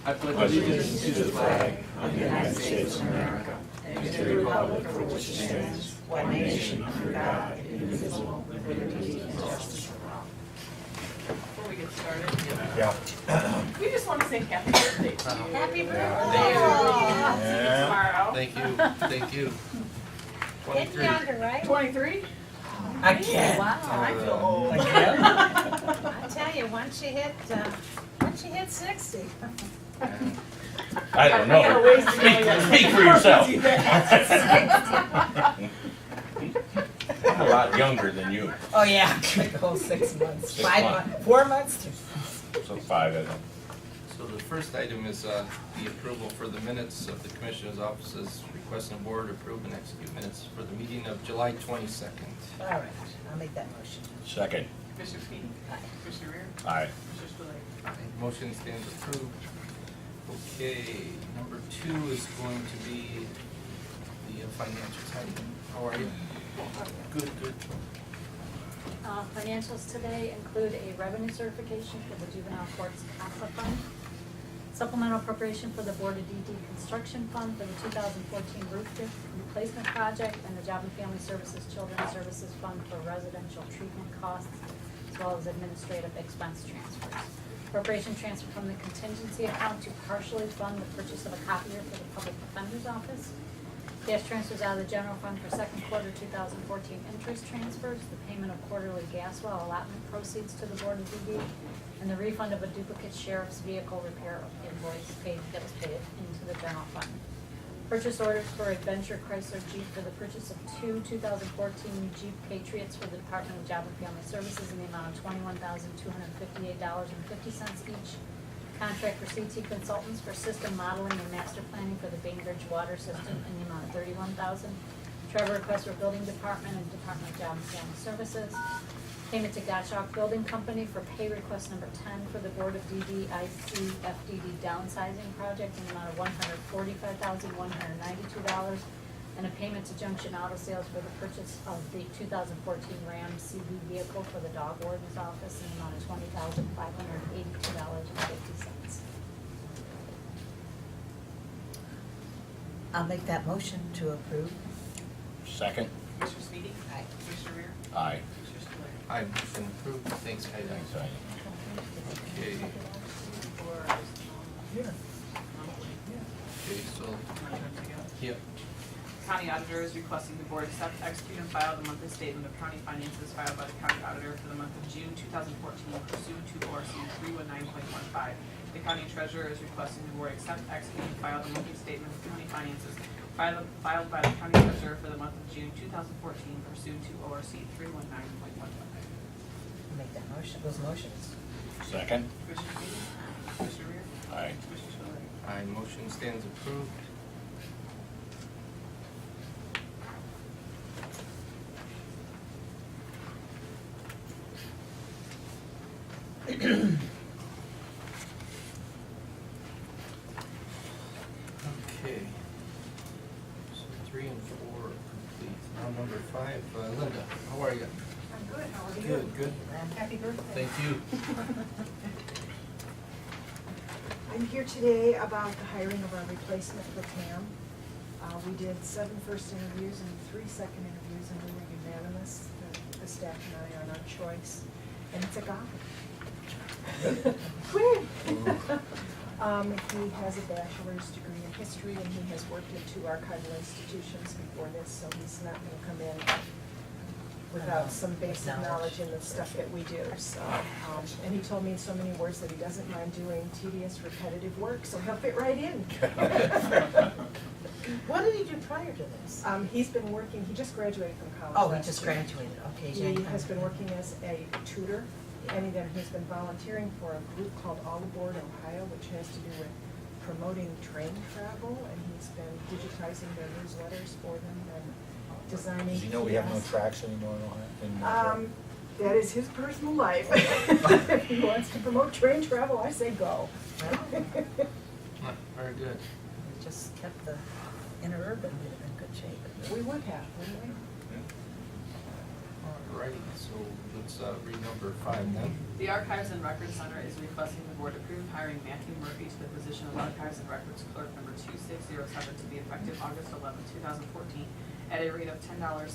I pledge allegiance to the flag of the United States of America and to the republic for which it stands, one nation under God, indivisible, with liberty and justice for all. Before we get started, Yeah. we just want to say happy birthday to you. Happy birthday. Yeah. Tomorrow. Thank you, thank you. Getting 23. younger, right? 23? Again. Wow. I feel old. I tell you, once you hit 60. I don't I got a ways to go yet. Speak for yourself. Sixty. I'm a lot younger than you, Oh, yeah, like the whole 6 months, 6 5 months. months, 4 months. so 5 isn't. So the first item is the approval for the minutes of the Commissioner's offices requesting the board approve and execute minutes for the meeting of July 22nd. All right, I'll make that motion. Second. Commissioner Speedy. Aye. Commissioner Rea. Aye. Commissioner Spillier. Motion stands approved. Okay, number 2 is going to be the financials. How are you? Good, good. Financials today include a revenue certification for the juvenile courts CASA fund, supplemental appropriation for the Board of DD construction fund for the 2014 roof replacement project, and the Job and Family Services Children's Services Fund for residential treatment costs, as well as administrative expense transfers. Appropriation transfer from the contingency account to partially fund the purchase of a copier for the Public Defender's Office. Cash transfers out of the general fund for second quarter 2014 interest transfers, the payment of quarterly gas well allotment proceeds to the Board of DD, and the refund of a duplicate sheriff's vehicle repair invoice that was paid into the general fund. Purchase orders for Adventure Chrysler Jeep for the purchase of 2 2014 Jeep Patriots for the Department of Job and Family Services in the amount of $21,258.50 each. Contract for CT Consultants for system modeling and master planning for the Bainbridge water system in the amount of $31,000. Travel request for Building Department and Department of Job and Family Services. Payment to Gottschalk Building Company for pay request number 10 for the Board of DDIC FDD downsizing project in the amount of $145,192. And a payment to Junction Auto Sales for the purchase of the 2014 Ram CB vehicle for the dog warden's office in the amount of $20,582.50. I'll make that motion to approve. Second. Commissioner Speedy. Aye. Commissioner Rea. Aye. Commissioner Spillier. Aye, motion approved. Thanks, Heidi. Thanks, Heidi. Okay, Here. okay, so, yep. County auditor is requesting the board accept, execute, and file the monthly statement of county finances filed by the county auditor for the month of June 2014 pursuant to ORC 319.15. The county treasurer is requesting the board accept, execute, and file the monthly statement of county finances filed by the county treasurer for the month of June 2014 pursuant to ORC 319.15. Make that motion, those motions. Second. Commissioner Speedy. Commissioner Rea. Aye. Commissioner Spillier. Aye, motion stands approved. Okay. So 3 and 4 are complete. Now number 5, Linda, how are you? I'm good, how are you? Good, good. Happy birthday. Thank you. I'm here today about the hiring of our replacement for Pam. We did 7 first interviews and 3 second interviews, and we were unanimous, the staff and I, on our choice, and it's a guy. Woo! He has a bachelor's degree in history, and he has worked in 2 archival institutions before this, so he's not gonna come in without some basic knowledge in the stuff that we do, so. And he told me in so many words that he doesn't mind doing tedious, repetitive work, so he'll fit right in. What did he do prior to this? He's been working, he just graduated from college. Oh, he last just year. graduated, okay. He has been working as a tutor, and then he's been volunteering for a group called All Aboard Ohio, which has to do with promoting train travel, and he's been digitizing their newsletters for them and designing. Does he know we have no kiosks. tracks anymore in Ohio? That is his personal life. If he wants to promote train travel, I say go. Very good. We just kept the interurban in good shape. We would have, wouldn't we? All Alrighty, so let's read number 5 then. The Archives and Records Center is requesting the board approve hiring Matthew Murphy to the position of Archives and Records Clerk number 2607 to be effective August 11, 2014, at a rate of $10.17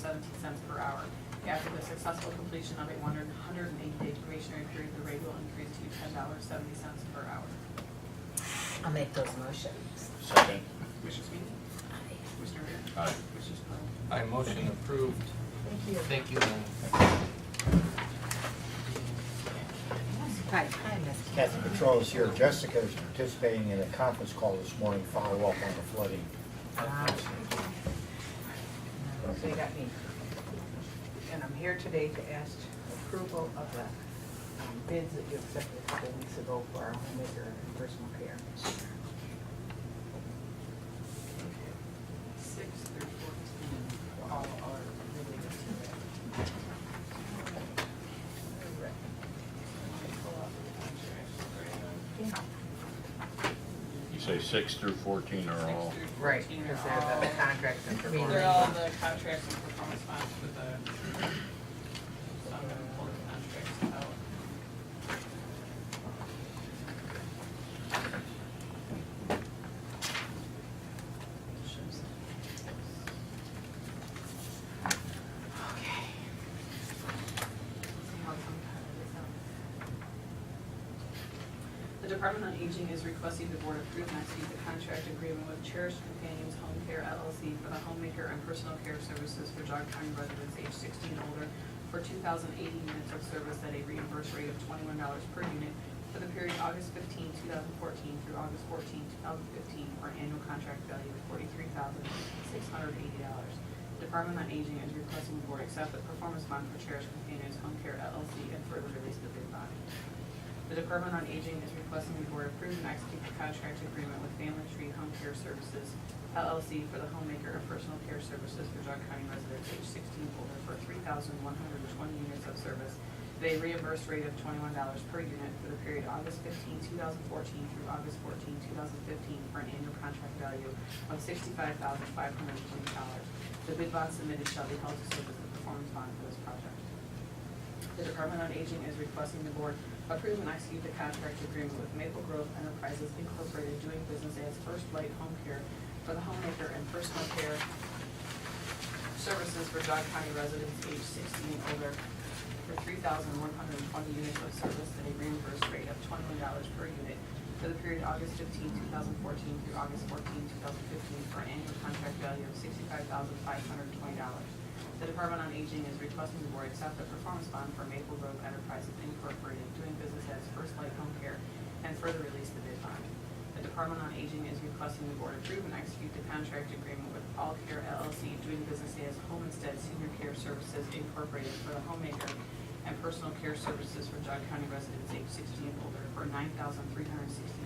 per hour. After the successful completion of a 180-day probationary period, the rate will increase to $10.70 per hour. I'll make those motions. Second. Commissioner Sweeney? Commissioner Rea? Aye. Commissioner Spillier? Aye, motion approved. Thank you. Thank you, Lynn. Hi, Miss Kathy Patrol is here. Jessica is participating in a conference call this morning, follow up on the flooding. So you got me. And I'm here today to ask approval of the bids that you accepted a couple weeks ago for our homemaker and personal care. 6 through 14. All are related to that. You say 6 through 14 are all? 6 through 14 Right, are because all- they're the contracts and performance. They're all the contracts and performance bonds with the, some of them pull the contracts out. Okay. See how some kind of this out. The Department on Aging is requesting the board approve and execute the contract agreement with Cherished Companions Home Care LLC for the homemaker and personal care services for Geauga County residents age 16 and older for 2,080 units of service at a reimbursed rate of $21 per unit for the period August 15, 2014 through August 14, 2015 for an annual contract value of $43,680. The Department on Aging is requesting the board accept the performance bond for Cherished Companions Home Care LLC and further release the bid bond. The Department on Aging is requesting the board approve and execute the contract agreement with Family Tree Home Care Services LLC for the homemaker and personal care services for Geauga County residents age 16 and older for 3,120 units of service at a reimbursed rate of $21 per unit for the period August 15, 2014 through August 14, 2015 for an annual contract value of $65,520. The bid bond submitted shall be held to serve as the performance bond for this project. The Department on Aging is requesting the board approve and execute the contract agreement with Maple Grove Enterprises Incorporated doing business as First Light Home Care for the homemaker and personal care services for Geauga County residents age 16 and older for 3,120 units of service at a reimbursed rate of $21 per unit for the period August 15, 2014 through August 14, 2015 for an annual contract value of $65,520. The Department on Aging is requesting the board accept the performance bond for Maple Grove Enterprises Incorporated doing business as First Light Home Care and further release the bid bond. The Department on Aging is requesting the board approve and execute the contract agreement with All Care LLC doing business as Homestead Senior Care Services Incorporated for the homemaker and personal care services for Geauga County residents age 16 and older for 9,360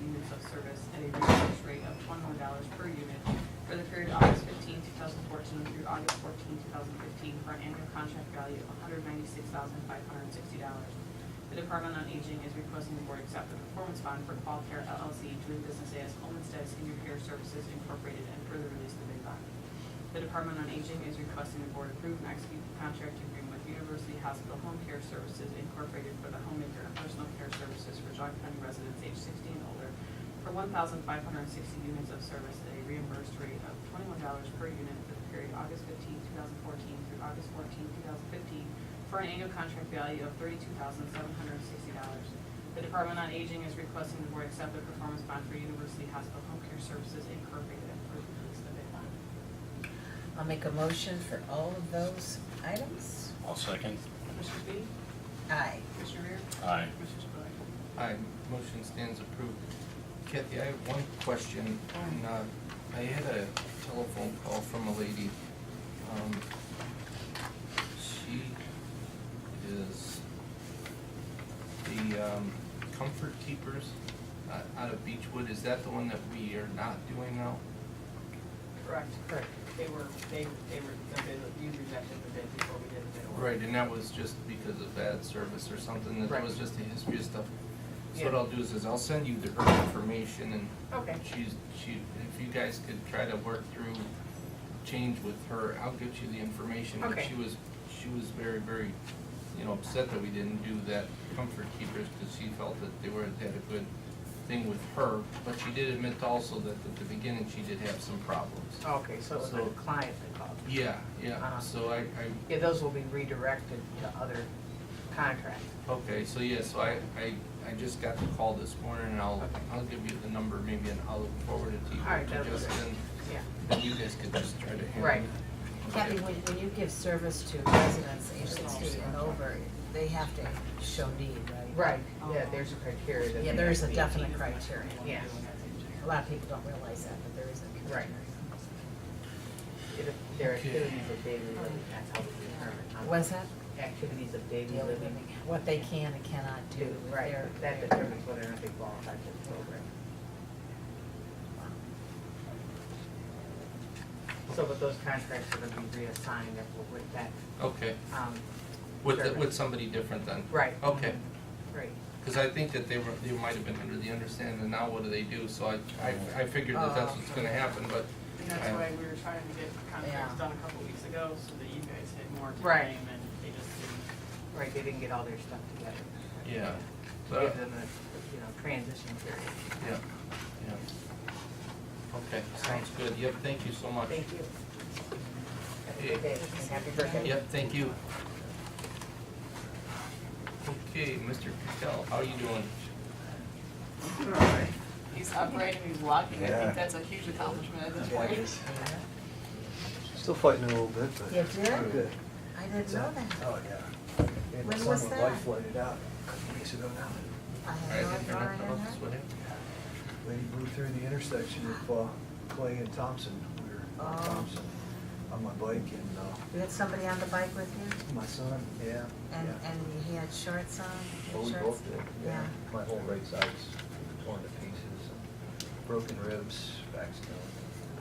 units of service at a reimbursed rate of $21 per unit for the period August 15, 2014 through August 14, 2015 for an annual contract value of $196,560. The Department on Aging is requesting the board accept the performance bond for All Care LLC doing business as Homestead Senior Care Services Incorporated and further release the bid bond. The Department on Aging is requesting the board approve and execute the contract agreement with University Hospital Home Care Services Incorporated for the homemaker and personal care services for Geauga County residents age 16 and older for 1,560 units of service at a reimbursed rate of $21 per unit for the period August 15, 2014 through August 14, 2015 for an annual contract value of $32,760. The Department on Aging is requesting the board accept the performance bond for University Hospital Home Care Services Incorporated and further release the bid bond. I'll make a motion for all of those items. I'll second. Commissioner Sweeney? Aye. Commissioner Rea? Aye. Commissioner Spillier? Aye, motion stands approved. Kathy, I have one question. And, I had a telephone call from a lady. She is the Comfort Keepers out of Beechwood. Is that the one that we are not doing now? Correct. They were, the bid, you rejected the bid before we did the bid award. Right, and that was just because of bad service or something, that Right. was just a history of stuff. So Yeah. what I'll do is I'll send you her information, and Okay. if you guys could try to work through change with her, I'll get you the information. But Okay. she was very, very upset that we didn't do that comfort keepers, because she felt that they had a good thing with her, but she did admit also that at the beginning she did have some problems. Okay, so it was So- a client that called. Yeah, so I Yeah, those will be redirected to other contracts. okay, so I just got the call this morning, and I'll give you the number, maybe, and I'll forward it to you. All right, to that'll be Jessica, great. Yeah. and you guys could just try to handle it. Right. Kathy, when you give service to residents age 60 and over, they have to show need, right? Right, yeah, there's a criteria that. Yeah, they there have is to a be. definite criteria. Yeah, A lot of people don't realize that, but there is a Right. criteria. Their Okay. activities of daily living, that's how we determine. What's that? Activities of daily Daily living. living, what they can and cannot do with Right, their. that determines whether or not they qualify for the program. So, but those contracts are gonna be reassigned with that, Okay, um, with service. somebody different then? Right. Okay, Right. because I think that they might have been under the understanding, and now what do they do? So I figured that that's what's gonna happen, but And that's I- why we were trying to get contracts Yeah. done a couple weeks ago, so that you guys had more Right. time, and they just didn't. Right, they didn't get all their stuff together. yeah. To give them a, transition period. Yeah, yeah. Okay, sounds good. Yep, thank you so much. Thank you. Have a good day, and happy birthday. Yep, thank you. Okay, Mr. Patel, how you doing? He's upright and he's walking, I Yeah. think that's a huge accomplishment at this point. Still fighting a little bit, but. You did? I'm good. I didn't know that. Oh, yeah. Me and my When son was with that? wife flighted out a couple weeks ago now. I I had didn't no hear idea. nothing about this, what happened? Lady blew through the intersection of Clay and Thompson. We were on Oh. Thompson on my bike and You had somebody on the bike with you? my son, yeah. And, yeah. and he had shorts on? Oh, we shorts? both did, yeah. Yeah. My whole right side's torn to pieces, and broken ribs, back still.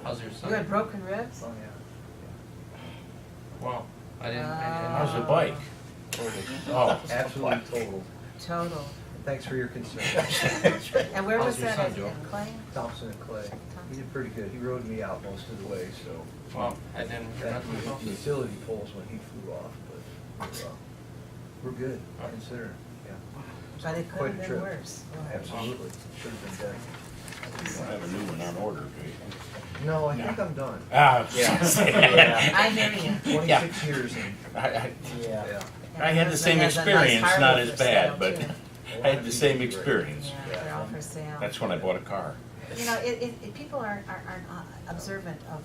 How's your son? You had broken ribs? Oh, yeah. Wow, I didn't. How's the bike? Oh. Absolutely total. Total. Thanks for your concern. And where was How's your that, son, in Joe? Clay? Thompson and Clay. He did pretty good. He rode me out most of the way, so. Wow, I didn't hear That nothing about was this. utility poles when he flew off, but we're good, considering, yeah. But it could Quite have a been trip. worse. Absolutely. Should have been done. You don't have a new one on order, do you? No, I think I'm done. Ah, Yeah. I hear you. 26 years in. I Yeah. I had the same My husband has a nice experience, not hardwood as for bad, sale, but too. I had the same experience. Yeah, they're all for sale. That's when I bought a car. You know, people aren't observant of,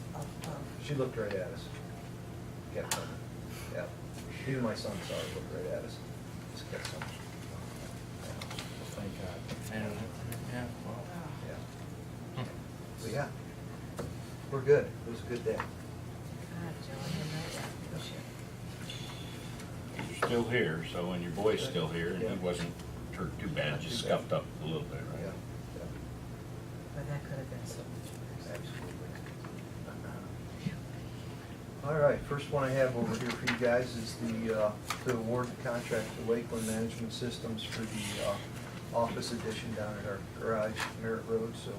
She looked right at us. Kept coming. Yeah. Even my son saw her, looked right at us. Just kept coming. Thank God. And, yeah, well, Yeah. So, yeah. We're good. It was a good day. God, Joe, I didn't know that. You're still here, so, and your boy's still here, and he Yeah. wasn't hurt too bad, Not just too bad. scuffed up a little bit, Yeah. right? But that could have been so much worse. Absolutely. All right, first one I have over here for you guys is to award the contract to Lakeland Management Systems for the office addition down at our garage, Merritt Road, so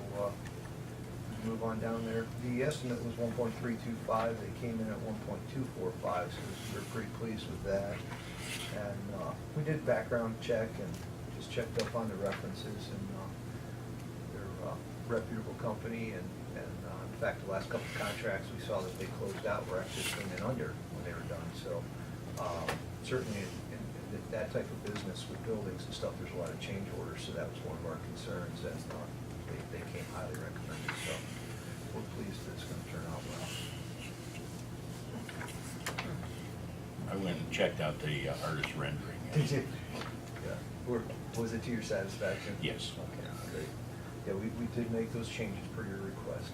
move on down there. The estimate was 1.325, they came in at 1.245, so we're pretty pleased with that. And we did background check and just checked up on the references, and they're a reputable company, and in fact, the last couple of contracts we saw that they closed out were actually came in under when they were done. So certainly in that type of business with buildings and stuff, there's a lot of change orders, so that was one of our concerns, and they came highly recommended. So we're pleased that it's going to turn out well. I went and checked out the artist rendering. Did you? Yeah. Was it to your satisfaction? Yes. Okay, great. Yeah, we did make those changes per your request.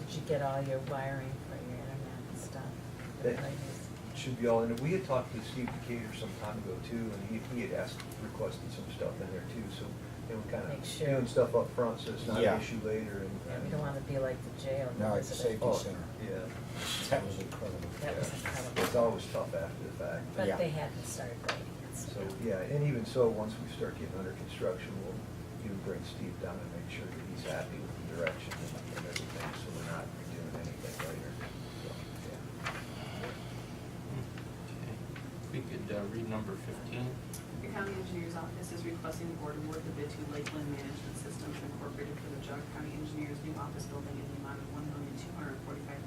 Did you get all your wiring for your internet and stuff? That should be all in it. We had talked to Steve Decatur some time ago too, and he had requested some stuff in there too, so we kind of Make sure. doing stuff up front so it's not Yeah. an issue later. Yeah, we don't want to be like the jail. No, it's a safety Oh, center. yeah. That was incredible. That was Yeah. incredible. It's always tough after the fact. But Yeah. they hadn't started writing it. So, yeah, and even so, once we start getting under construction, we'll bring Steve down and make sure that he's happy with the direction and everything, so we're not doing anything later. So, yeah. we could read number 15. The county engineer's office is requesting the board award the bid to Lakeland Management Systems Incorporated for the Geauga County Engineer's new office building in the amount of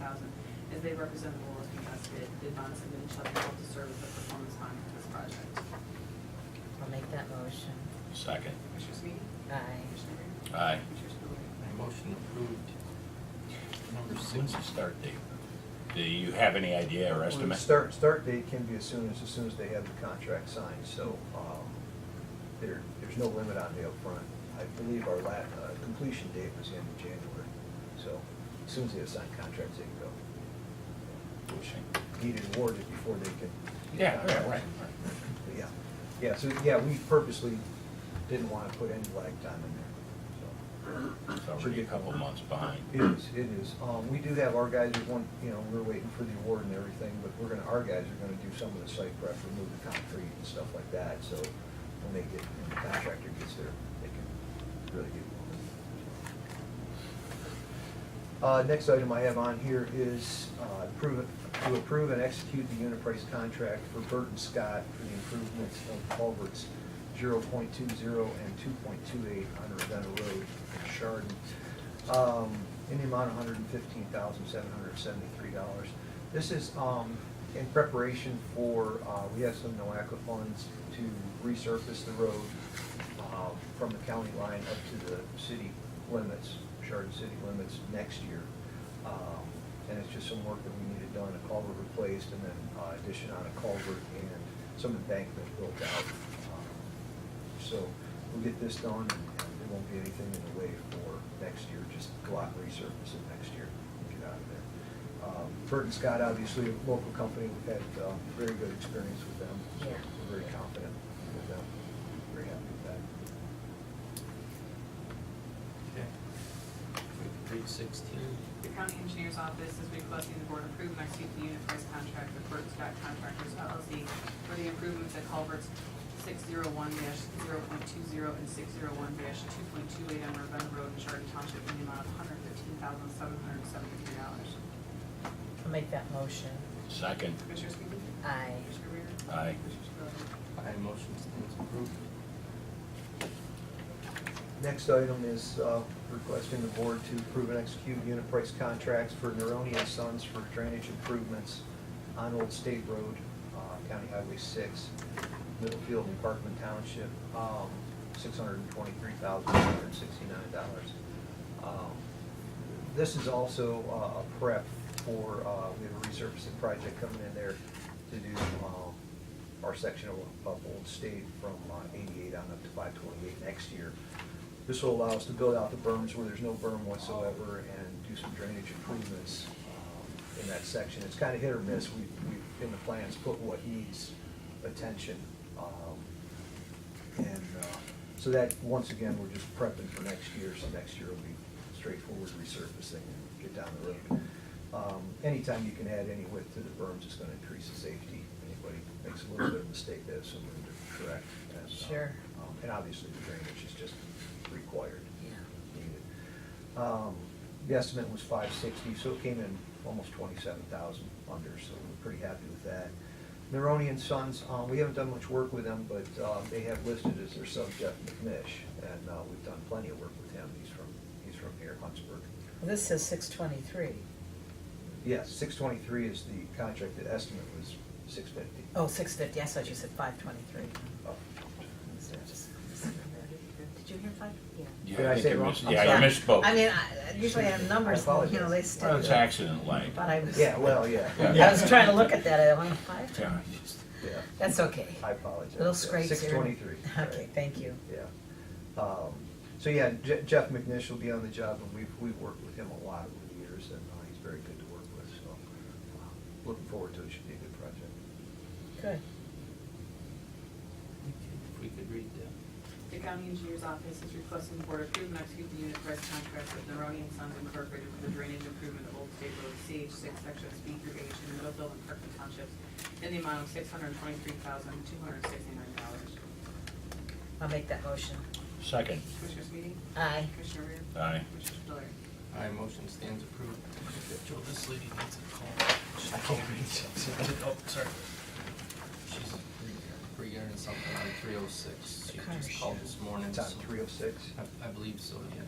$1,245,000 as they represent the lowest and best bid. Bid bond submitted shall be held to serve as the performance bond for this project. I'll make that motion. Second. Commissioner Sweeney? Aye. Commissioner Rea? Aye. Commissioner Spillier? My motion approved. Number When's 6. the start date? Do you have any idea or Well, estimate? Start date can be as soon as they have the contract signed, so, there's no limit on the upfront. I believe our completion date was the end of January, so as soon as they have signed contracts, they can go. Need it awarded before they can. Yeah, right. But yeah, so, yeah, we purposely didn't wanna put any lag time in there, so. It's already a couple months behind. It is. We do have our guys, we're waiting for the award and everything, but our guys are gonna do some of the site prep, remove the concrete and stuff like that, so when when the contractor gets there, they can really get going. Next item I have on here is to approve and execute the unit price contract for Burton Scott for the improvements of culverts 0.20 and 2.28 on Ravenna Road in Chardon, in the amount of $115,773. This is in preparation for, we have some NOACA funds to resurface the road from the county line up to the city limits, Chardon city limits next year. And it's just some work that we needed done, a culvert replaced, and then addition on a culvert and some embankment built out. So we'll get this done, and there won't be anything in the way for next year, just go out and resurface it next year and get out of there. Burton Scott, obviously, a local company, we've had very good experience with them, so Yeah. we're very confident with them, very happy with that. Okay. Grade 16. The county engineer's office is requesting the board approve and execute the unit price contract with Burton Scott Contractors LLC for the improvements at culverts 601-0.20 and 601-2.28 on Ravenna Road in Chardon Township in the amount of $115,773. I'll make that motion. Second. Commissioner Sweeney? Aye. Commissioner Rea? Aye. Commissioner Spillier? Aye, motion stands approved. Next item is requesting the board to approve and execute unit price contracts for Neroni and Sons for drainage improvements on Old State Road, County Highway 6, Middlefield and Parkman Township, $623,169. This is also a prep for, we have a resurfacing project coming in there to do our section of Old State from 88 on up to 528 next year. This will allow us to build out the berms where there's no berm whatsoever and do some drainage improvements in that section. It's kind of hit or miss. We've in the plans put what needs attention. So that, once again, we're just prepping for next year, so next year will be straightforward resurfacing and get down the road. Anytime you can add any width to the berms, it's gonna increase the safety. Anybody makes a little bit of mistake, they have something to correct. And, Sure. And obviously the drainage is just required, Yeah. needed. The estimate was $560, so it came in almost $27,000 under, so we're pretty happy with that. Neroni and Sons, we haven't done much work with them, but they have listed as their sub Jeff McNish, and we've done plenty of work with him. He's from here, Huntsburg. Well, this says 623. Yes, 623 is the contract. The estimate was 650. Oh, 650, I thought you said 523. Oh. Did you hear 5? Yeah. Yeah, Did I think say you wrong? missed- I'm Yeah, you sorry. misspoke. I mean, usually I have numbers, I apologize. you know, they stick. Well, it's accident like. But I was. Yeah, well, yeah. I was trying to look at that, I went 5 Yeah. times. Yeah. That's okay. I apologize. Little Yeah, scrapes here. 623. Okay, right. thank you. Yeah. So yeah, Jeff McNish will be on the job, and we've worked with him a lot over the years, and he's very good to work with, so looking forward to it. Should be a good project. Good. If we could read that. The county engineer's office is requesting the board approve and execute the unit price contract with Neroni and Sons Incorporated for the drainage improvement of Old State Road, CH6 sections B through H in Middlefield and Parkman Townships in the amount of $623,269. I'll make that motion. Second. Commissioner Sweeney? Aye. Commissioner Rea? Aye. Commissioner Spillier? Aye, motion stands approved. Joe, this lady needs a call. I can't read it. Oh, sorry. She's requesting something on 306. She Car just called show. this morning. It's on so- 306. I believe so, yeah.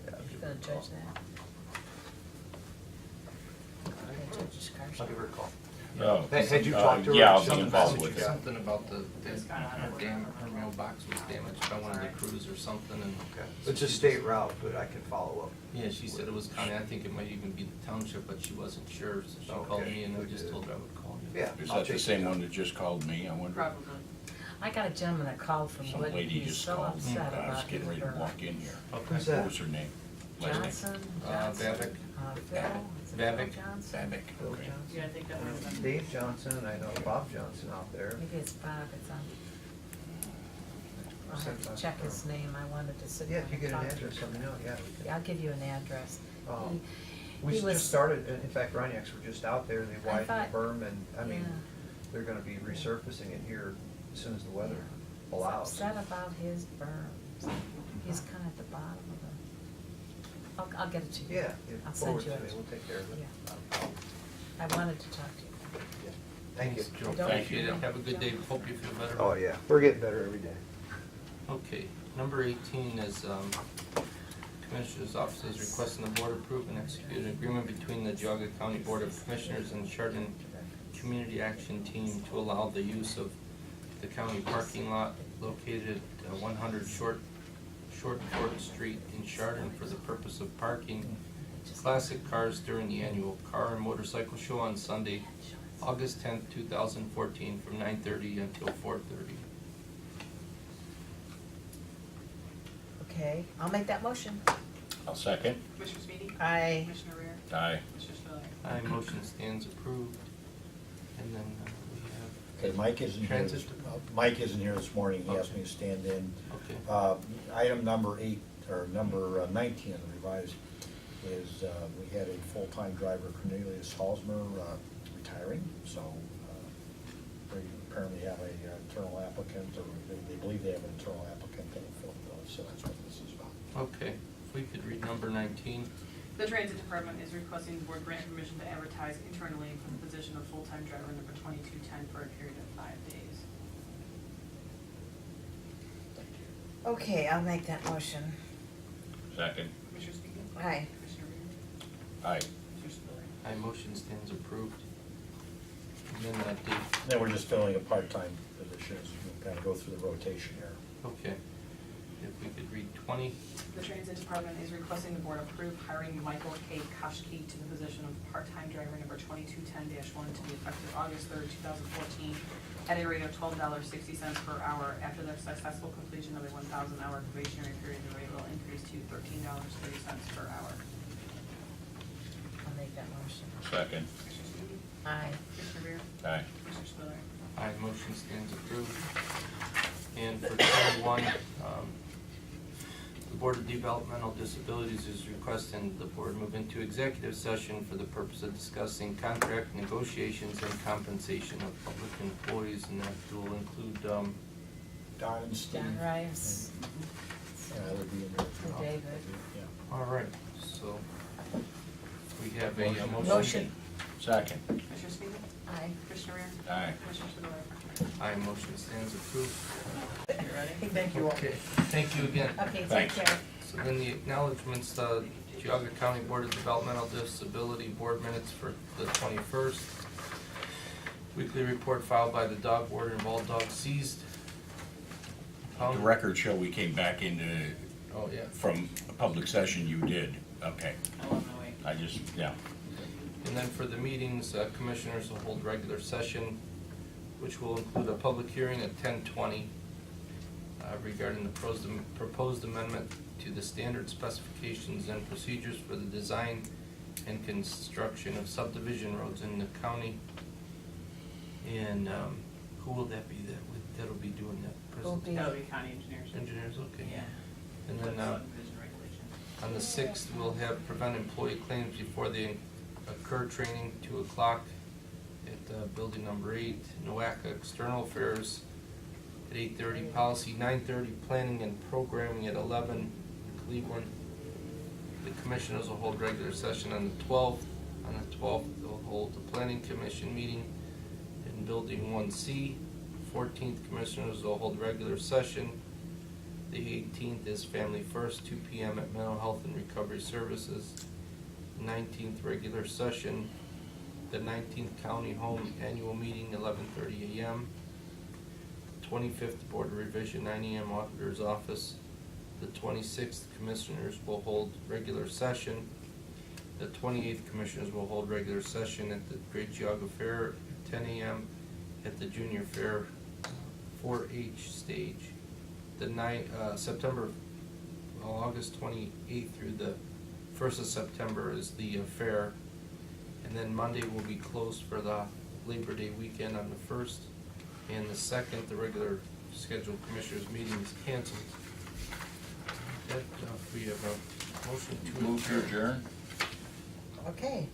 Yeah, You gonna judge that? Okay, judge's car show. I'll give her a call. Oh, Had you talked to her? yeah, I'll be Something involved about with what it. you got? Something about the, It's got on it. her mailbox was damaged by one of the crews or something, and. Okay. It's a state route, but I can follow up. Yeah, she said it was county, I think it might even be the township, but she wasn't sure, so she called Okay. me and I just told her I would call you. Yeah. Is I'll that the chase same it down. one that just called me? I wonder. Probably. I got a gentleman that called from Some Wood, lady he's just so called. upset I was about his getting ready to burn. walk in here. Okay. Who's that? What was her name? Last name? Johnson, Vavick. Phil, is it Vavick. Phil Johnson? Babick, Phil okay. Johnson. Yeah, I think that was them. Dave Johnson, and I know Bob Johnson out there. Maybe it's Bob, it's on. I'll have Sent to us check for- his name, I wanted to sit Yeah, down if you and get an talk to address, him. let me know, yeah. we can- Yeah, I'll give you an address. Um, He We was- just started, in fact, Rhinex were just out there, they widened thought- the berm, and, I mean, Yeah. they're gonna be resurfacing it here as soon as the weather He's allows. upset about his berms. He's kind of at the bottom of the, I'll get it to you. Yeah, I'll forward send to you me, it. we'll take care of it. Yeah. I wanted to talk to you. Yeah. Thank you. Joe, Don't- appreciate it, have a good day, hope you feel better. Oh, yeah, we're getting better every day. Okay, number 18 is, Commissioner's Office is requesting the board approve and execute an agreement between the Geauga County Board of Commissioners and Chardon Community Action Team to allow the use of the county parking lot located at 100 Short Court Street in Chardon for the purpose of parking classic cars during the annual Car and Motorcycle Show on Sunday, August 10th, 2014, from 9:30 until 4:30. Okay, I'll make that motion. I'll second. Commissioner Sweetie? Aye. Commissioner Rea? Aye. Commissioner Spiller? Aye, motion stands approved. And then we Okay, Mike isn't here, Transit. Mike isn't here this morning, he asked me to stand in. have, Item number 19 on the revised is, we had a full-time driver, Cornelius Halsmer, retiring, so they apparently have a internal applicant, or they believe they have an internal applicant that will fill those, so that's what this is about. okay, if we could read number 19. The Transit Department is requesting the board grant permission to advertise internally for the position of full-time driver number 2210 for a period of 5 days. Okay, I'll make that motion. Second. Commissioner Sweetie? Aye. Commissioner Rea? Aye. Commissioner Spiller? Aye, motion stands approved. And then the, Then we're just filling a part-time position, so we'll kind of go through the rotation here. okay, if we could read 20. The Transit Department is requesting the board approve hiring Michael K. Koschke to the position of part-time driver number 2210-1 to be effective August 3rd, 2014, at a rate of $12.60 per hour. After the successful completion of a 1,000-hour probationary period, the rate will increase to $13.30 per hour. I'll make that motion. Second. Commissioner Sweetie? Aye. Commissioner Rea? Aye. Commissioner Spiller? Aye, motion stands approved. And for 21, the Board of Developmental Disabilities is requesting the board move into executive session for the purpose of discussing contract negotiations and compensation of public employees, and that will include, Don and Steve. John Rice. Yeah, that would be in there. And David. Yeah. all right, so we have a motion. Motion. Second. Commissioner Sweetie? Aye. Commissioner Rea? Aye. Commissioner Spiller? Aye, motion stands approved. You ready? Thank you all. Okay, thank you again. Okay, take Thanks. care. So then the acknowledgements, Geauga County Board of Developmental Disability Board Minutes for the 21st. Weekly report filed by the dog warden of all dogs seized. The record show we came back into, Oh, yeah. from a public session you did. Okay. I just, yeah. And then for the meetings, commissioners will hold regular session, which will include a public hearing at 10:20 regarding the proposed amendment to the standard specifications and procedures for the design and construction of subdivision roads in the county. And who will that be that'll be doing that Will be- presentation? That'll be county engineers. Engineers, okay. Yeah. And then Subdivision regulations. on the 6th, we'll have prevent employee claims before they occur training, 2 o'clock at building number 8, NOACA External Affairs at 8:30, Policy 9:30, Planning and Programming at 11, Cleveland. The commissioners will hold regular session on the 12th. On the 12th, they'll hold the Planning Commission meeting in Building 1C. 14th Commissioners will hold regular session. The 18th is Family First, 2 p.m. at Mental Health and Recovery Services. 19th regular session. The 19th County Home Annual Meeting, 11:30 a.m. 25th Board of Revision, 9 a.m. Auditor's Office. The 26th Commissioners will hold regular session. The 28th Commissioners will hold regular session at the Great Geauga Fair at 10 a.m. at the Junior Fair 4-H stage. The August 28th through the 1st of September is the fair. And then Monday will be closed for the Labor Day weekend on the 1st. And the 2nd, the regular scheduled Commissioners meeting is canceled. That, we have a motion to Move to adjourn? Okay,